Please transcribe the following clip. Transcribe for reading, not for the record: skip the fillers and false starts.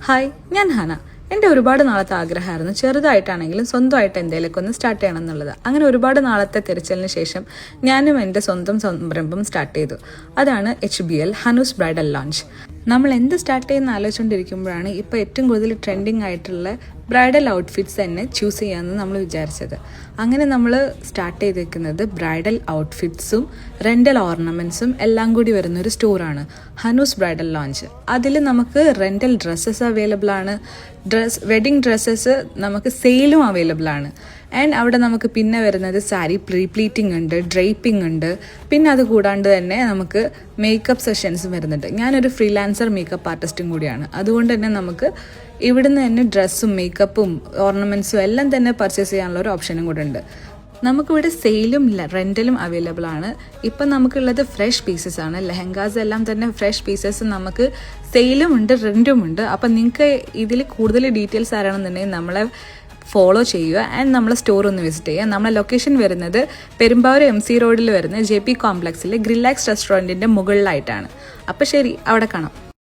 Hi, ഞാൻ ഹന. എൻ്റെ ഒരുപാട് നാളത്തെ ആഗ്രഹമായിരുന്നു ചെറുതായിട്ടാണെങ്കിലും സ്വന്തമായിട്ട് എന്തെങ്കിലുമൊക്കെ ഒന്ന് സ്റ്റാർട്ട് ചെയ്യണം എന്നുള്ളത്. അങ്ങനെ ഒരുപാട് നാളത്തെ തിരച്ചിലിന് ശേഷം ഞാനും എൻ്റെ സ്വന്തം സംരംഭം സ്റ്റാർട്ട് ചെയ്തു. അതാണ് HBL ഹനൂസ് ബ്രൈഡൽ ലോഞ്ച്. നമ്മൾ എന്ത് സ്റ്റാർട്ട് ചെയ്യുന്ന ആലോചിച്ചുകൊണ്ടിരിക്കുമ്പോഴാണ് ഇപ്പോൾ ഏറ്റവും കൂടുതൽ ട്രെൻഡിങ് ആയിട്ടുള്ള ബ്രൈഡൽ ഔട്ട്ഫിറ്റ്സ് തന്നെ ചൂസ് ചെയ്യാമെന്ന് നമ്മൾ വിചാരിച്ചത്. അങ്ങനെ നമ്മൾ സ്റ്റാർട്ട് ചെയ്തേക്കുന്നത് ബ്രൈഡൽ ഔട്ട്ഫിറ്റ്സും റെൻ്റൽ ഓർണമെൻറ്റ്സും എല്ലാം കൂടി വരുന്നൊരു സ്റ്റോറാണ് ഹനൂസ് ബ്രൈഡൽ ലോഞ്ച്. അതിൽ നമുക്ക് റെൻ്റൽ ഡ്രസ്സസ് അവൈലബിൾ ആണ്, വെഡിങ് ഡ്രസ്സസ് നമുക്ക് സെയിലും അവൈലബിൾ ആണ്. ആൻഡ് അവിടെ നമുക്ക് പിന്നെ വരുന്നത് സാരി പ്രീപ്ലീറ്റിംഗ് ഉണ്ട്, ഡ്രൈപ്പിംഗ് ഉണ്ട്. പിന്നെ അത് കൂടാണ്ട് തന്നെ നമുക്ക് മേക്കപ്പ് സെഷൻസും വരുന്നുണ്ട്. ഞാനൊരു ഫ്രീലാൻസർ മേക്കപ്പ് ആർട്ടിസ്റ്റും കൂടിയാണ്. അതുകൊണ്ട് തന്നെ നമുക്ക് ഇവിടുന്ന് തന്നെ ഡ്രസ്സും മേക്കപ്പും ഓർണമെൻറ്റ്സും എല്ലാം തന്നെ പർച്ചേസ് ചെയ്യാനുള്ള ഒരു ഓപ്ഷനും കൂടെ ഉണ്ട്. നമുക്കിവിടെ സെയിലും റെൻ്റലും അവൈലബിൾ ആണ്. ഇപ്പം നമുക്കുള്ളത് ഫ്രഷ് പീസസ് ആണ്. ലെഹങ്കാസ് എല്ലാം തന്നെ ഫ്രഷ് പീസസ് നമുക്ക് സെയിലും ഉണ്ട്, റെൻറ്റും ഉണ്ട്. അപ്പം നിങ്ങൾക്ക് ഇതിൽ കൂടുതൽ ഡീറ്റെയിൽസ് അറിയണമെന്നുണ്ടെങ്കിൽ നമ്മളെ ഫോളോ ചെയ്യുക ആൻഡ് നമ്മളെ സ്റ്റോർ ഒന്ന് വിസിറ്റ് ചെയ്യുക. നമ്മളെ ലൊക്കേഷൻ വരുന്നത് പെരുമ്പാവൂർ MC റോഡിൽ വരുന്ന JP കോംപ്ലക്സിലെ ഗ്രില്ലാക്സ് റെസ്റ്റോറൻറ്റിൻ്റെ മുകളിലായിട്ടാണ്. അപ്പോൾ ശരി, അവിടെ കാണാം.